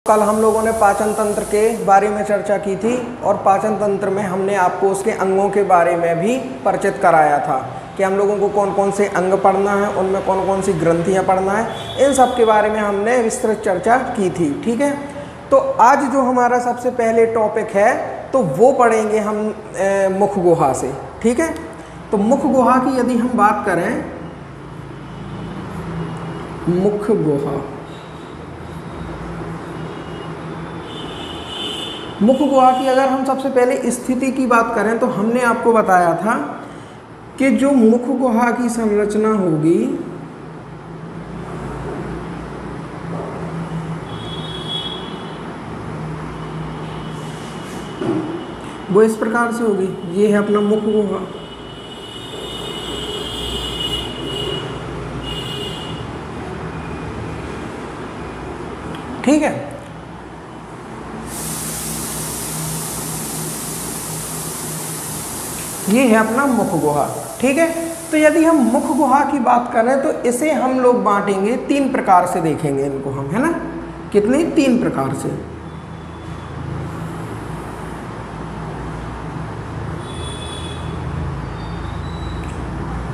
कल हम लोगों ने पाचन तंत्र के बारे में चर्चा की थी और पाचन तंत्र में हमने आपको उसके अंगों के बारे में भी परिचित कराया था कि हम लोगों को कौन कौन से अंग पढ़ना है, उनमें कौन कौन सी ग्रंथियां पढ़ना है, इन सब के बारे में हमने विस्तृत चर्चा की थी। ठीक है, तो आज जो हमारा सबसे पहले टॉपिक है तो वो पढ़ेंगे हम मुख गुहा से। ठीक है, तो मुख गुहा की यदि हम बात करें, मुख गुहा, मुख गुहा की अगर हम सबसे पहले स्थिति की बात करें तो हमने आपको बताया था कि जो मुख गुहा की संरचना होगी वो इस प्रकार से होगी। ये है अपना मुख गुहा। ठीक है, ये है अपना मुख गुहा। ठीक है, तो यदि हम मुख गुहा की बात करें तो इसे हम लोग बांटेंगे तीन प्रकार से, देखेंगे इनको हम, है ना, कितने, तीन प्रकार से।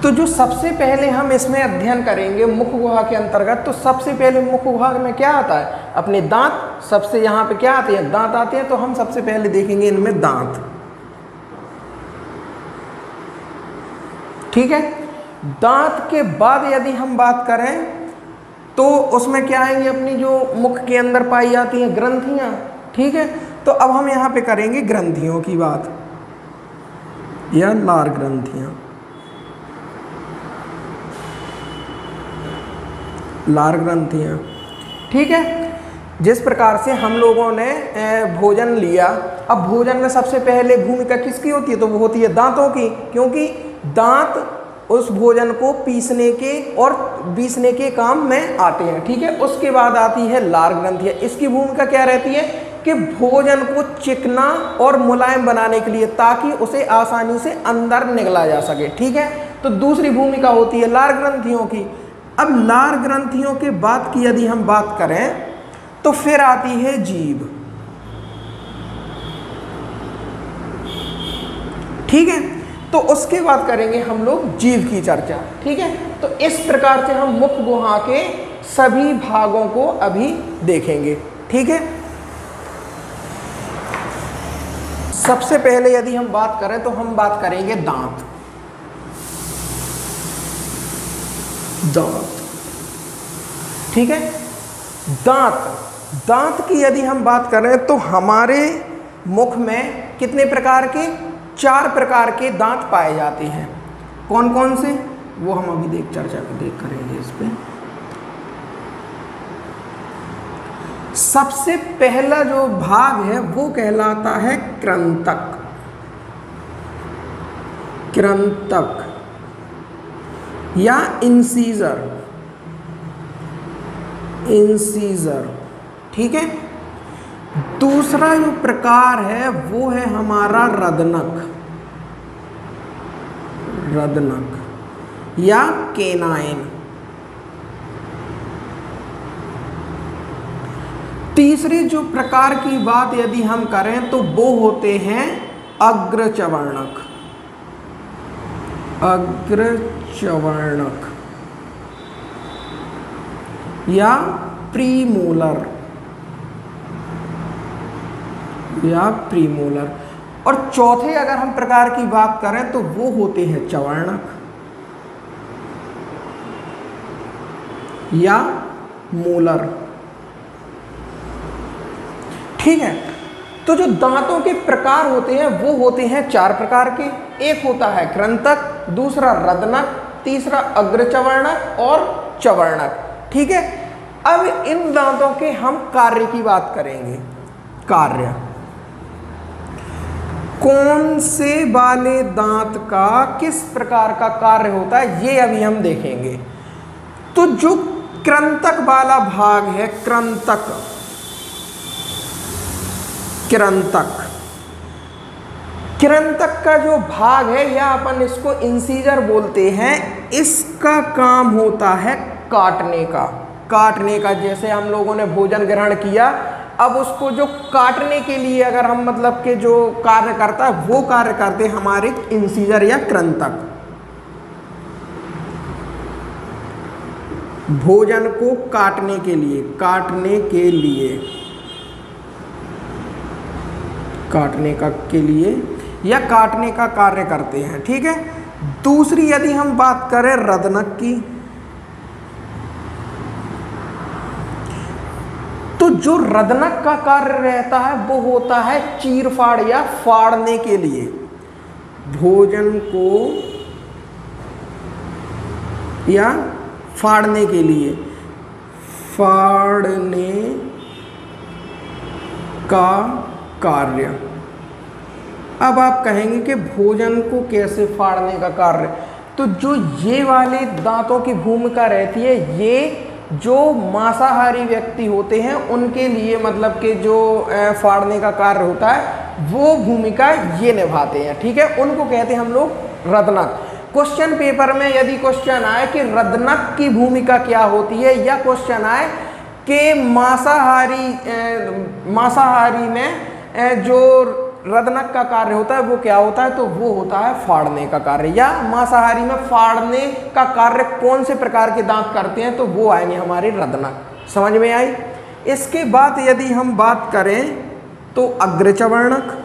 तो जो सबसे पहले हम इसमें अध्ययन करेंगे मुख गुहा के अंतर्गत, तो सबसे पहले मुख गुहा में क्या आता है, अपने दांत। सबसे यहाँ पे क्या आते हैं, दांत आते हैं। तो हम सबसे पहले देखेंगे इनमें दांत। ठीक है, दांत के बाद यदि हम बात करें तो उसमें क्या आएंगे, अपनी जो मुख के अंदर पाई जाती हैं ग्रंथियां। ठीक है, तो अब हम यहाँ पे करेंगे ग्रंथियों की बात, या लार ग्रंथियां। लार ग्रंथियां, ठीक है। जिस प्रकार से हम लोगों ने भोजन लिया, अब भोजन में सबसे पहले भूमिका किसकी होती है, तो वो होती है दांतों की, क्योंकि दांत उस भोजन को पीसने के और बीसने के काम में आते हैं। ठीक है, उसके बाद आती है लार ग्रंथियां। इसकी भूमिका क्या रहती है कि भोजन को चिकना और मुलायम बनाने के लिए, ताकि उसे आसानी से अंदर निगला जा सके। ठीक है, तो दूसरी भूमिका होती है लार ग्रंथियों की। अब लार ग्रंथियों के बाद की यदि हम बात करें तो फिर आती है जीभ। ठीक है, तो उसके बाद करेंगे हम लोग जीभ की चर्चा। ठीक है, तो इस प्रकार से हम मुख गुहा के सभी भागों को अभी देखेंगे। ठीक है, सबसे पहले यदि हम बात करें तो हम बात करेंगे दांत। दांत, ठीक है, दांत, दांत की यदि हम बात करें तो हमारे मुख में कितने प्रकार के, चार प्रकार के दांत पाए जाते हैं। कौन कौन से, वो हम अभी चर्चा करेंगे इस पे। सबसे पहला जो भाग है वो कहलाता है कृंतक। कृंतक या इंसीजर। इंसीजर, ठीक है। दूसरा जो प्रकार है वो है हमारा रदनक। रदनक या केनाइन। तीसरे जो प्रकार की बात यदि हम करें तो वो होते हैं अग्रचवर्णक। अग्रचवर्णक या प्रीमोलर, या प्रीमोलर। और चौथे अगर हम प्रकार की बात करें तो वो होते हैं चवर्णक या मोलर। ठीक है, तो जो दांतों के प्रकार होते हैं वो होते हैं चार प्रकार के। एक होता है कृंतक, दूसरा रदनक, तीसरा अग्रचवर्णक और चवर्णक। ठीक है, अब इन दांतों के हम कार्य की बात करेंगे। कार्य, कौन से वाले दांत का किस प्रकार का कार्य होता है ये अभी हम देखेंगे। तो जो कृंतक वाला भाग है, कृंतक, कृंतक, कृंतक का जो भाग है या अपन इसको इंसीजर बोलते हैं, इसका काम होता है काटने का। काटने का, जैसे हम लोगों ने भोजन ग्रहण किया, अब उसको जो काटने के लिए अगर हम मतलब के जो कार्य करता है वो कार्य करते हैं हमारे इंसीजर या कृंतक। भोजन को काटने के लिए या काटने का कार्य करते हैं, ठीक है। दूसरी यदि हम बात करें रदनक की, तो जो रदनक का कार्य रहता है वो होता है चीरफाड़ या फाड़ने के लिए। भोजन को या फाड़ने के लिए, फाड़ने का कार्य। अब आप कहेंगे कि भोजन को कैसे फाड़ने का कार्य, तो जो ये वाले दांतों की भूमिका रहती है, ये जो मांसाहारी व्यक्ति होते हैं उनके लिए मतलब कि जो फाड़ने का कार्य होता है वो भूमिका ये निभाते हैं, ठीक है। उनको कहते हैं हम लोग रदनक। क्वेश्चन पेपर में यदि क्वेश्चन आए कि रदनक की भूमिका क्या होती है, या क्वेश्चन आए कि मांसाहारी में जो रदनक का कार्य होता है वो क्या होता है, तो वो होता है फाड़ने का कार्य। या मांसाहारी में फाड़ने का कार्य कौन से प्रकार के दांत करते हैं, तो वो आएंगे हमारे रदनक। समझ में आई। इसके बाद यदि हम बात करें तो अग्रचवर्णक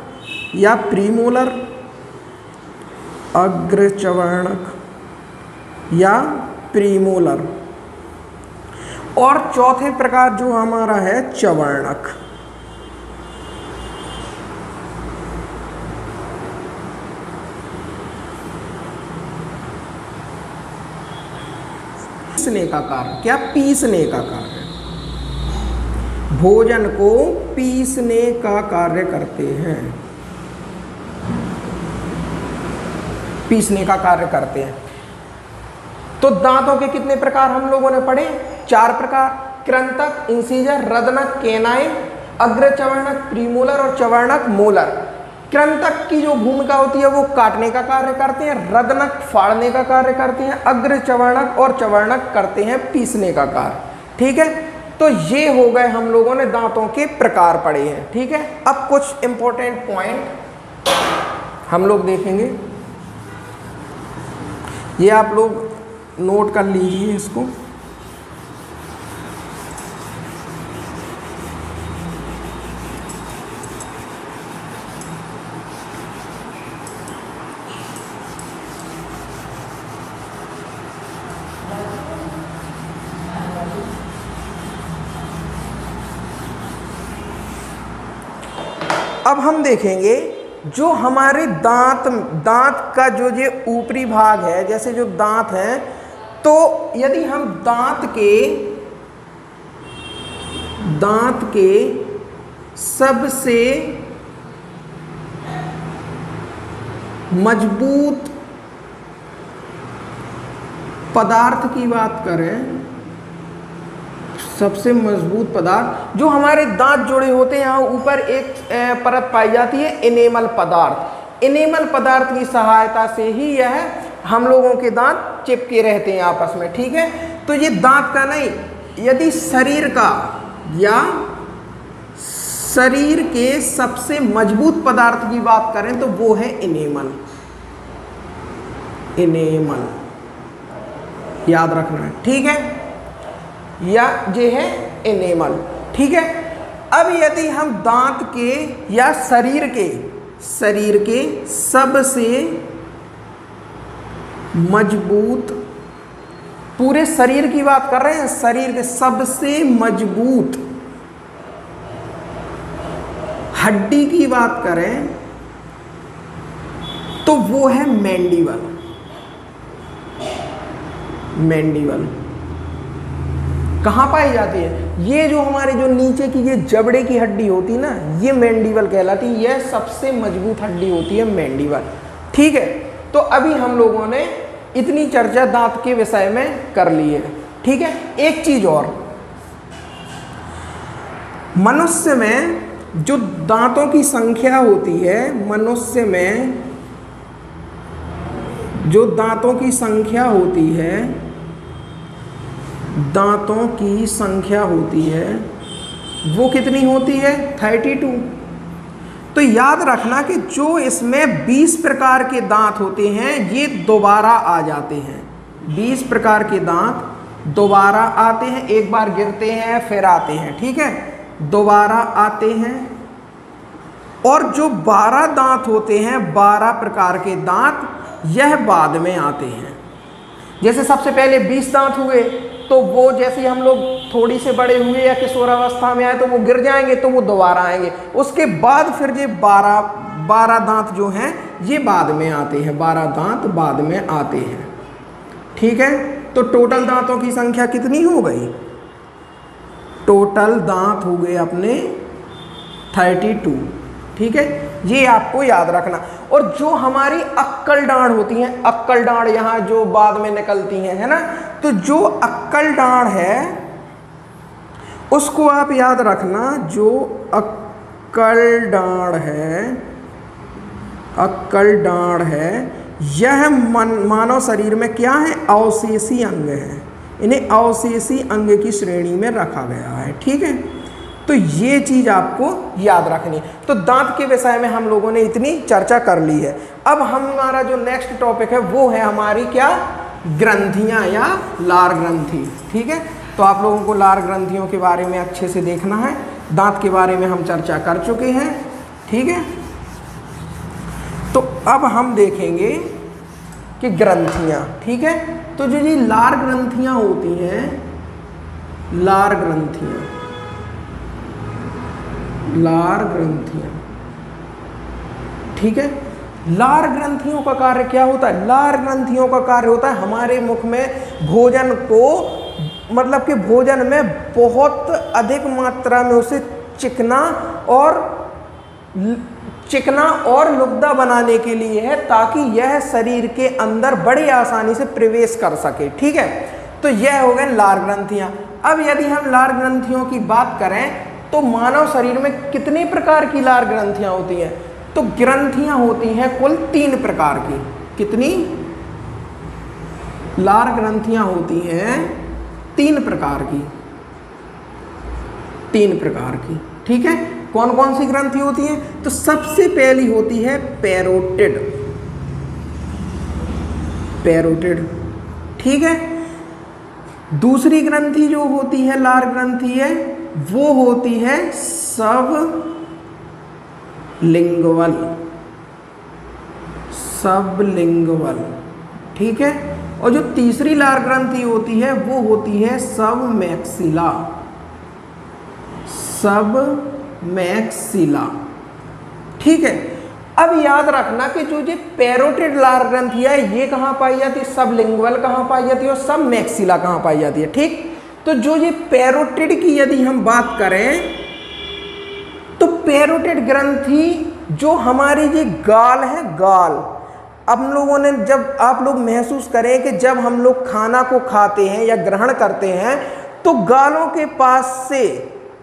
या प्रीमोलर, अग्रचवर्णक या प्रीमोलर, और चौथे प्रकार जो हमारा है चवर्णक। पीसने का कार्य, क्या पीसने का कार्य, भोजन को पीसने का कार्य करते हैं, पीसने का कार्य करते हैं। तो दांतों के कितने प्रकार हम लोगों ने पढ़े, 4 प्रकार, कृंतक, इंसीजर, रदनक, केनाइन, अग्रचवर्णक, प्रीमोलर और चवर्णक मोलर। कृंतक की जो भूमिका होती है वो काटने का कार्य करते हैं, रदनक फाड़ने का कार्य करते हैं, अग्रचवर्णक और चवर्णक करते हैं पीसने का कार्य, ठीक है। तो ये हो गए हम लोगों ने दांतों के प्रकार पढ़े हैं, ठीक है। अब कुछ इंपॉर्टेंट पॉइंट हम लोग देखेंगे, ये आप लोग नोट कर लीजिए इसको। अब हम देखेंगे जो हमारे दांत का जो ये ऊपरी भाग है, जैसे जो दांत हैं, तो यदि हम दांत के सबसे मजबूत पदार्थ की बात करें, सबसे मजबूत पदार्थ जो हमारे दांत जुड़े होते हैं, यहाँ ऊपर एक परत पाई जाती है इनेमल पदार्थ। इनेमल पदार्थ की सहायता से ही यह हम लोगों के दांत चिपके रहते हैं आपस में, ठीक है। तो ये दांत का नहीं, यदि शरीर का या शरीर के सबसे मजबूत पदार्थ की बात करें तो वो है इनेमल। इनेमल याद रखना है, ठीक है, या ये है इनेमल, ठीक है। अब यदि हम दांत के या शरीर के सबसे मजबूत, पूरे शरीर की बात कर रहे हैं, शरीर के सबसे मजबूत हड्डी की बात करें तो वो है मैंडिबल। मैंडिबल कहाँ पाई जाती है, ये जो हमारे जो नीचे की ये जबड़े की हड्डी होती है ना, ये मैंडिबल कहलाती है, यह सबसे मजबूत हड्डी होती है मैंडिबल, ठीक है। तो अभी हम लोगों ने इतनी चर्चा दांत के विषय में कर ली है, ठीक है। एक चीज और, मनुष्य में जो दांतों की संख्या होती है, मनुष्य में जो दांतों की संख्या होती है, दांतों की संख्या होती है वो कितनी होती है 32। तो याद रखना कि जो इसमें 20 प्रकार के दांत होते हैं ये दोबारा आ जाते हैं। 20 प्रकार के दांत दोबारा आते हैं, एक बार गिरते हैं फिर आते हैं, ठीक है, दोबारा आते हैं। और जो 12 दांत होते हैं, 12 प्रकार के दांत, यह बाद में आते हैं। जैसे सबसे पहले 20 दांत हुए तो वो जैसे हम लोग थोड़ी से बड़े हुए या किशोरावस्था में आए तो वो गिर जाएंगे, तो वो दोबारा आएंगे। उसके बाद फिर ये 12 दांत जो हैं ये बाद में आते हैं, 12 दांत बाद में आते हैं, ठीक है। तो टोटल दांतों की संख्या कितनी हो गई? टोटल दांत हो गए अपने 32, ठीक है, ये आपको याद रखना। और जो हमारी अक्कल डांड होती हैं, अक्कल डांड यहाँ जो बाद में निकलती हैं, है ना, तो जो अक्कल डांड है उसको आप याद रखना। जो अक्कल डांड है, अक्कल डांड है, यह मानव शरीर में क्या है? अवशेषी अंग है। इन्हें अवशेषी अंग की श्रेणी में रखा गया है, ठीक है। तो ये चीज़ आपको याद रखनी है। तो दांत के विषय में हम लोगों ने इतनी चर्चा कर ली है। अब हमारा जो नेक्स्ट टॉपिक है वो है हमारी क्या? ग्रंथियां या लार ग्रंथि, ठीक है। तो आप लोगों को लार ग्रंथियों के बारे में अच्छे से देखना है। दांत के बारे में हम चर्चा कर चुके हैं, ठीक है। तो अब हम देखेंगे कि ग्रंथियां, ठीक है। तो जो ये लार ग्रंथियां होती हैं, लार ग्रंथियां, लार ग्रंथियां, ठीक है। लार ग्रंथियों का कार्य क्या होता है? लार ग्रंथियों का कार्य होता है हमारे मुख में भोजन को, मतलब कि भोजन में बहुत अधिक मात्रा में उसे चिकना और लुब्धा बनाने के लिए है, ताकि यह शरीर के अंदर बड़ी आसानी से प्रवेश कर सके, ठीक है। तो यह हो गए लार ग्रंथियां। अब यदि हम लार ग्रंथियों की बात करें तो मानव शरीर में कितने प्रकार की लार ग्रंथियां होती हैं? तो ग्रंथियां होती हैं कुल 3 प्रकार की। कितनी? लार ग्रंथियां होती हैं 3 प्रकार की, 3 प्रकार की, ठीक है। कौन कौन सी ग्रंथि होती हैं? तो सबसे पहली होती है पैरोटिड, पैरोटिड, ठीक है। दूसरी ग्रंथि जो होती है लार ग्रंथि है वो होती है सबलिंगुअल, सबलिंगुअल, ठीक है। और जो तीसरी लार ग्रंथि होती है वो होती है सबमैक्सिला, सबमैक्सिला, ठीक है। अब याद रखना कि जो ये पैरोटिड लार ग्रंथि है ये कहाँ पाई जाती है? सबलिंगुअल कहाँ पाई जाती है और सबमैक्सिला कहाँ पाई जाती है, ठीक। तो जो ये पैरोटिड की यदि हम बात करें तो पैरोटिड ग्रंथि जो हमारी ये गाल है, गाल, अब लोगों ने, जब आप लोग महसूस करें कि जब हम लोग खाना को खाते हैं या ग्रहण करते हैं तो गालों के पास से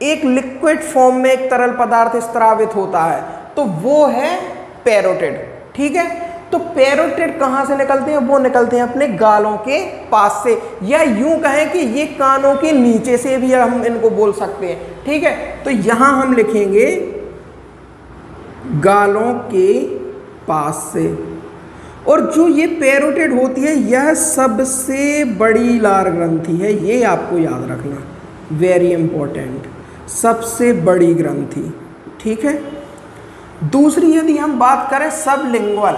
एक लिक्विड फॉर्म में एक तरल पदार्थ स्रावित होता है, तो वो है पैरोटिड, ठीक है। तो पैरोटिड कहाँ से निकलते हैं? वो निकलते हैं अपने गालों के पास से, या यूं कहें कि ये कानों के नीचे से भी हम इनको बोल सकते हैं, ठीक है। तो यहां हम लिखेंगे गालों के पास से। और जो ये पैरोटिड होती है यह सबसे बड़ी लार ग्रंथि है, ये आपको याद रखना, वेरी इंपॉर्टेंट, सबसे बड़ी ग्रंथि, ठीक है। दूसरी यदि हम बात करें सबलिंगुअल,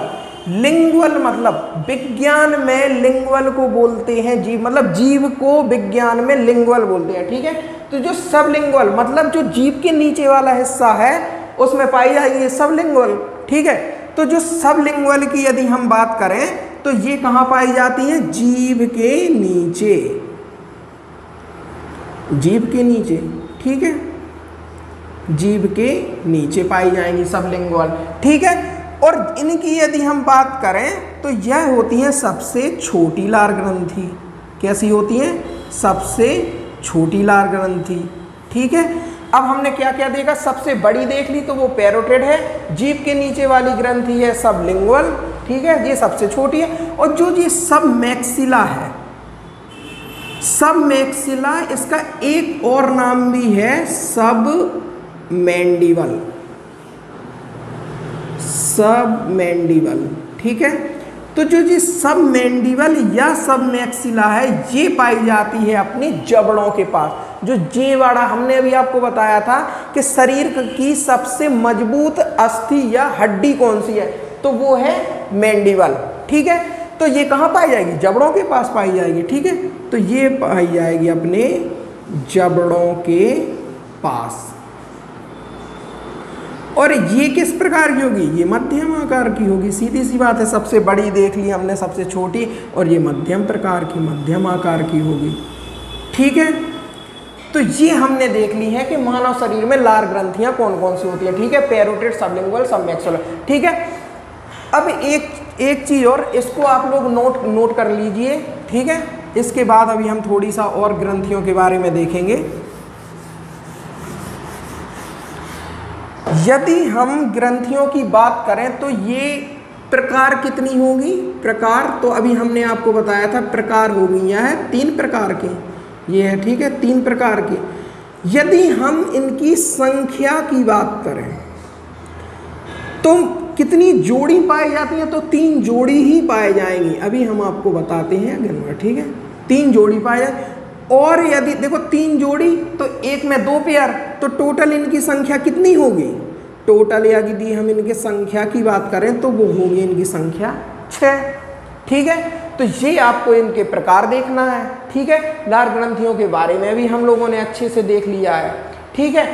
लिंगुअल मतलब विज्ञान में लिंगुअल को बोलते हैं जीव, मतलब जीव को विज्ञान में लिंगुअल बोलते हैं, ठीक है। तो जो सबलिंगुअल मतलब जो जीव के नीचे वाला हिस्सा है उसमें पाई जाएगी सबलिंगुअल, ठीक है। तो जो सबलिंगुअल की यदि हम बात करें तो ये कहाँ पाई जाती है? जीभ के नीचे, जीभ के नीचे, ठीक है, जीभ के नीचे पाई जाएंगी सबलिंगुअल, ठीक है। और इनकी यदि हम बात करें तो यह होती है सबसे छोटी लार ग्रंथि। कैसी होती है? सबसे छोटी लार ग्रंथि, ठीक है। अब हमने क्या क्या देखा? सबसे बड़ी देख ली तो वो पैरोटिड है, जीभ के नीचे वाली ग्रंथि है सबलिंगुअल, ठीक है, ये सबसे छोटी है। और जो ये सबमैक्सिला है, सब मैक्सिला, इसका एक और नाम भी है सब मैंडिबल, सब मैंडिबल। ठीक है, तो जो जी सब मैंडिबल या सब मैक्सिला है ये पाई जाती है अपनी जबड़ों के पास। जो जेवाड़ा हमने अभी आपको बताया था कि शरीर की सबसे मजबूत अस्थि या हड्डी कौन सी है, तो वो है मैंडिबल। ठीक है, तो ये कहाँ पाई जाएगी? जबड़ों के पास पाई जाएगी। ठीक है, तो ये पाई जाएगी अपने जबड़ों के पास। और ये किस प्रकार की होगी? ये मध्यम आकार की होगी। सीधी सी बात है, सबसे बड़ी देख ली हमने, सबसे छोटी, और ये मध्यम प्रकार की, मध्यम आकार की होगी। ठीक है, तो ये हमने देख ली है कि मानव शरीर में लार ग्रंथियां कौन कौन सी होती हैं। ठीक है, पैरोटिड, सबलिंगुअल, सबमैक्सिलर। ठीक है, अब एक चीज़ और, इसको आप लोग नोट कर लीजिए। ठीक है, इसके बाद अभी हम थोड़ी सा और ग्रंथियों के बारे में देखेंगे। यदि हम ग्रंथियों की बात करें तो ये प्रकार कितनी होगी? प्रकार तो अभी हमने आपको बताया था, प्रकार होगी यह है 3 प्रकार के, ये है। ठीक है, 3 प्रकार के। यदि हम इनकी संख्या की बात करें तो कितनी जोड़ी पाई जाती है? तो 3 जोड़ी ही पाए जाएंगी। अभी हम आपको बताते हैं गिनवा। ठीक है, 3 जोड़ी पाए जाए। और यदि देखो 3 जोड़ी तो एक में 2 पेयर, तो टोटल इनकी संख्या कितनी होगी? टोटल यदि हम इनकी संख्या की बात करें तो वो होगी इनकी संख्या 6। ठीक है, तो ये आपको इनके प्रकार देखना है। ठीक है, लार ग्रंथियों के बारे में भी हम लोगों ने अच्छे से देख लिया है। ठीक है,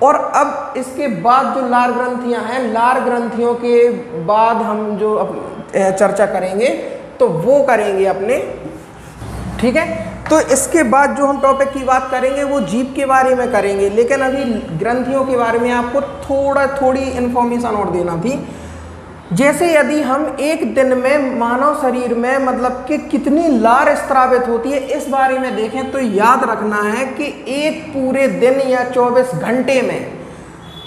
और अब इसके बाद जो लार ग्रंथियां हैं, लार ग्रंथियों के बाद हम जो चर्चा करेंगे तो वो करेंगे अपने। ठीक है, तो इसके बाद जो हम टॉपिक की बात करेंगे वो जीभ के बारे में करेंगे, लेकिन अभी ग्रंथियों के बारे में आपको थोड़ी इन्फॉर्मेशन और देना थी। जैसे यदि हम एक दिन में मानव शरीर में मतलब कि कितनी लार स्त्रावित होती है इस बारे में देखें तो याद रखना है कि एक पूरे दिन या 24 घंटे में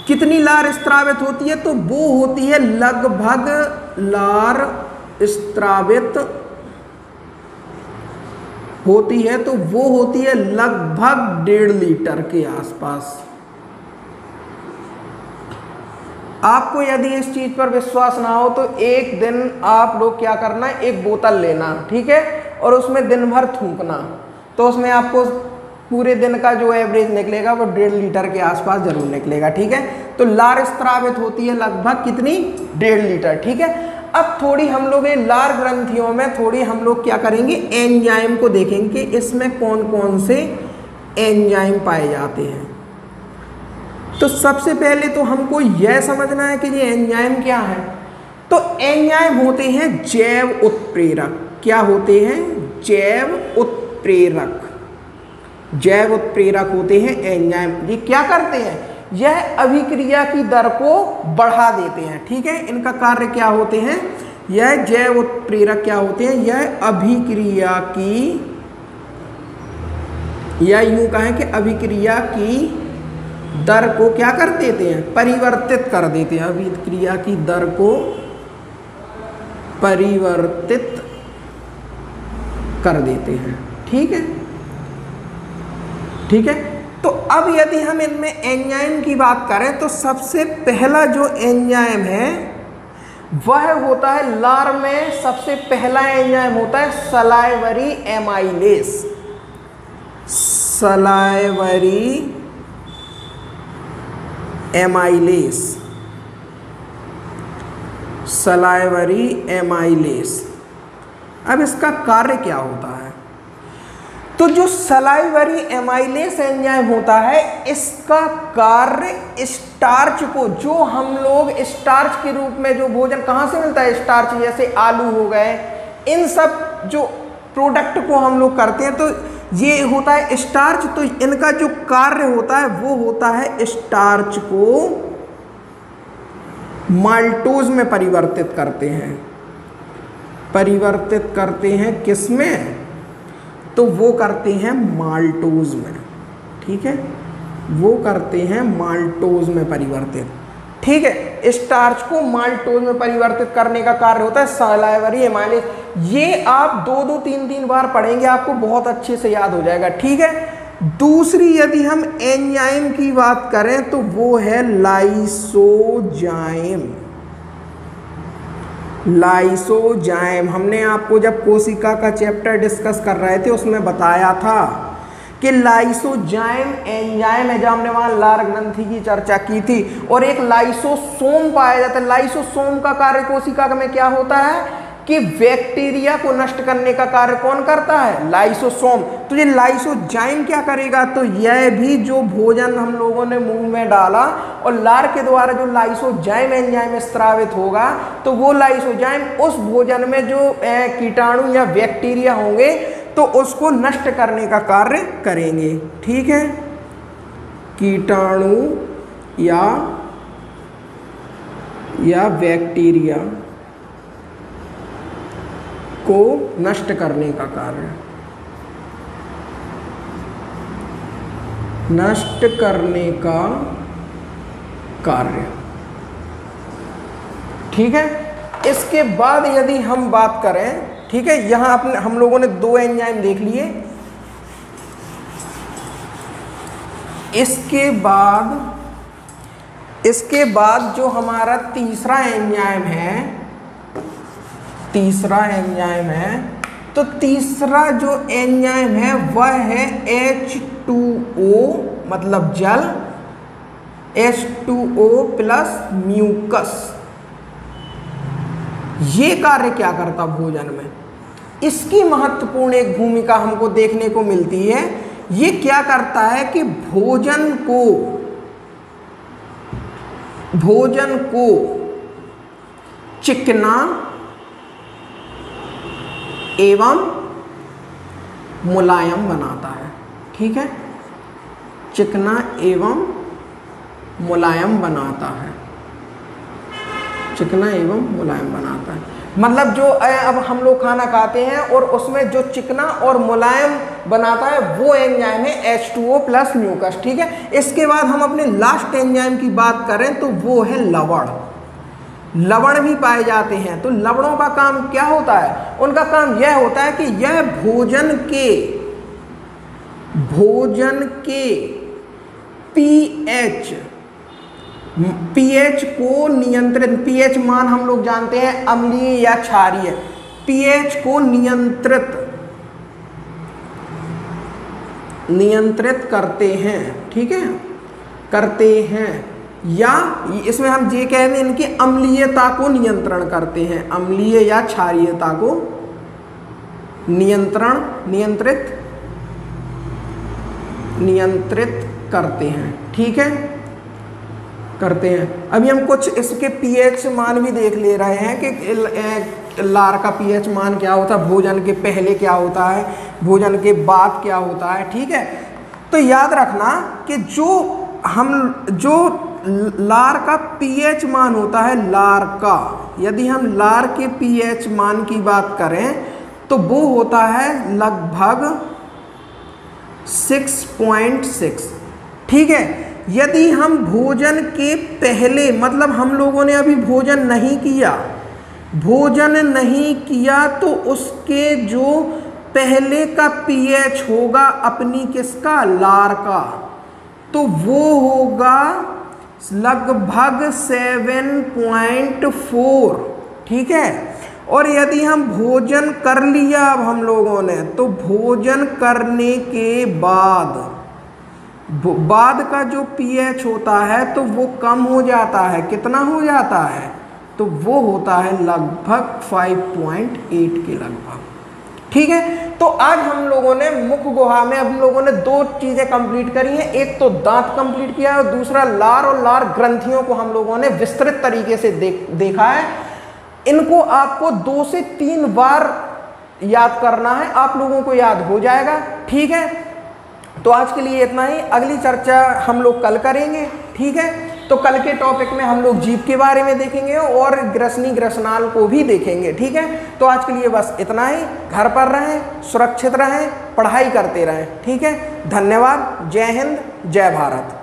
कितनी लार स्त्रावित होती है, तो वो होती है लगभग लार स्त्रावित होती है, तो वो होती है लगभग 1.5 लीटर के आसपास। आपको यदि इस चीज पर विश्वास ना हो तो एक दिन आप लोग क्या करना है, एक बोतल लेना। ठीक है, और उसमें दिन भर थूकना, तो उसमें आपको पूरे दिन का जो एवरेज निकलेगा वो 1.5 लीटर के आसपास जरूर निकलेगा। ठीक है, तो लार स्त्रावित होती है लगभग कितनी? 1.5 लीटर। ठीक है, अब थोड़ी हम लोग लार ग्रंथियों में थोड़ी हम लोग क्या करेंगे, एंजाइम को देखेंगे, इसमें कौन कौन से एंजाइम पाए जाते हैं। तो सबसे पहले तो हमको यह समझना है कि ये एंजाइम क्या है। तो एंजाइम होते हैं जैव उत्प्रेरक। क्या होते हैं? जैव उत्प्रेरक। जैव उत्प्रेरक होते हैं एंजाइम। ये क्या करते हैं? यह अभिक्रिया की दर को बढ़ा देते हैं। ठीक है, इनका कार्य क्या होते हैं? यह जैव उत्प्रेरक क्या होते हैं? यह अभिक्रिया की, या यूं कहें कि अभिक्रिया की दर को क्या कर देते हैं? परिवर्तित कर देते हैं। अभिक्रिया की दर को परिवर्तित कर देते हैं। ठीक है, ठीक है। तो अब यदि हम इनमें एंजाइम की बात करें तो सबसे पहला जो एंजाइम है वह होता है, लार में सबसे पहला एंजाइम होता है salivary amylase. Salivary amylase, salivary amylase. अब इसका कार्य क्या होता है? तो जो सलाइवरी एमाइलेस एंजाइम होता है इसका कार्य स्टार्च को, जो हम लोग स्टार्च के रूप में जो भोजन कहाँ से मिलता है, स्टार्च जैसे आलू हो गए, इन सब जो प्रोडक्ट को हम लोग करते हैं तो ये होता है स्टार्च। तो इनका जो कार्य होता है वो होता है स्टार्च को माल्टोज में परिवर्तित करते हैं। परिवर्तित करते हैं किसमें? तो वो करते हैं माल्टोज में। ठीक है, वो करते हैं माल्टोज में परिवर्तित। ठीक है, स्टार्च को माल्टोज में परिवर्तित करने का कार्य होता है सलाइवरी एमाइलेस। ये आप 2-2 3-3 बार पढ़ेंगे, आपको बहुत अच्छे से याद हो जाएगा। ठीक है। दूसरी यदि हम एंजाइम की बात करें तो वो है लाइसोजाइम। लाइसोजाइम हमने आपको जब कोशिका का चैप्टर डिस्कस कर रहे थे उसमें बताया था कि लाइसोजाइम एंजाइम है, जब हमने वहाँ लार ग्रंथि की चर्चा की थी। और एक लाइसोसोम पाया जाता है। लाइसोसोम का कार्य कोशिका में क्या होता है कि बैक्टीरिया को नष्ट करने का कार्य कौन करता है? लाइसोसोम। तो ये लाइसोजाइम क्या करेगा? तो यह भी जो भोजन हम लोगों ने मुंह में डाला और लार के द्वारा जो लाइसोजाइम एंजाइम स्रावित होगा, तो वो लाइसोजाइम उस भोजन में जो कीटाणु या बैक्टीरिया होंगे तो उसको नष्ट करने का कार्य करेंगे। ठीक है। कीटाणु या बैक्टीरिया को नष्ट करने का कार्य, नष्ट करने का कार्य। ठीक है। इसके बाद यदि हम बात करें, ठीक है, यहां हम लोगों ने 2 एंजाइम देख लिए। इसके बाद जो हमारा तीसरा एंजाइम है, तो तीसरा जो एंजाइम है वह है H2O मतलब जल, H2O प्लस म्यूकस। ये कार्य क्या करता भोजन में? इसकी महत्वपूर्ण एक भूमिका हमको देखने को मिलती है। ये क्या करता है कि भोजन को चिकना एवं मुलायम बनाता है। ठीक है। चिकना एवं मुलायम बनाता है। चिकना एवं मुलायम बनाता है मतलब जो अब हम लोग खाना खाते हैं और उसमें जो चिकना और मुलायम बनाता है वो एंजाइम है H2O प्लस म्यूकस। ठीक है। इसके बाद हम अपने लास्ट एंजाइम की बात करें तो वो है लवण। लवण भी पाए जाते हैं। तो लवणों का काम क्या होता है? उनका काम यह होता है कि यह भोजन के पीएच को नियंत्रित, पीएच मान हम लोग जानते हैं अम्लीय या क्षारीय, पीएच को नियंत्रित करते हैं। ठीक है, करते हैं, या इसमें हम ये कह रहे हैं इनकी अम्लीयता को नियंत्रण करते हैं, अम्लीय या क्षारीयता को नियंत्रित करते हैं। ठीक है, करते हैं। अभी हम कुछ इसके पीएच मान भी देख ले रहे हैं कि लार का पीएच मान क्या होता है, भोजन के पहले क्या होता है, भोजन के बाद क्या होता है। ठीक है। तो याद रखना कि जो लार का पीएच मान होता है, लार का, यदि हम लार के पीएच मान की बात करें तो वो होता है लगभग 6.6। ठीक है। यदि हम भोजन के पहले, मतलब हम लोगों ने अभी भोजन नहीं किया तो उसके जो पहले का पीएच होगा अपनी किसका, लार का, तो वो होगा लगभग 7.4। ठीक है। और यदि हम भोजन कर लिया अब हम लोगों ने, तो भोजन करने के बाद का जो पीएच होता है तो वो कम हो जाता है। कितना हो जाता है? तो वो होता है लगभग 5.8 के लगभग। ठीक है। तो आज हम लोगों ने मुख गुहा में हम लोगों ने 2 चीजें कंप्लीट करी हैं। एक तो दांत कंप्लीट किया है और दूसरा लार और लार ग्रंथियों को हम लोगों ने विस्तृत तरीके से देखा है। इनको आपको 2 से 3 बार याद करना है, आप लोगों को याद हो जाएगा। ठीक है। तो आज के लिए इतना ही। अगली चर्चा हम लोग कल करेंगे। ठीक है। तो कल के टॉपिक में हम लोग जीभ के बारे में देखेंगे और ग्रसनी ग्रसनाल को भी देखेंगे। ठीक है। तो आज के लिए बस इतना ही। घर पर रहें, सुरक्षित रहें, पढ़ाई करते रहें। ठीक है। धन्यवाद। जय हिंद, जय भारत।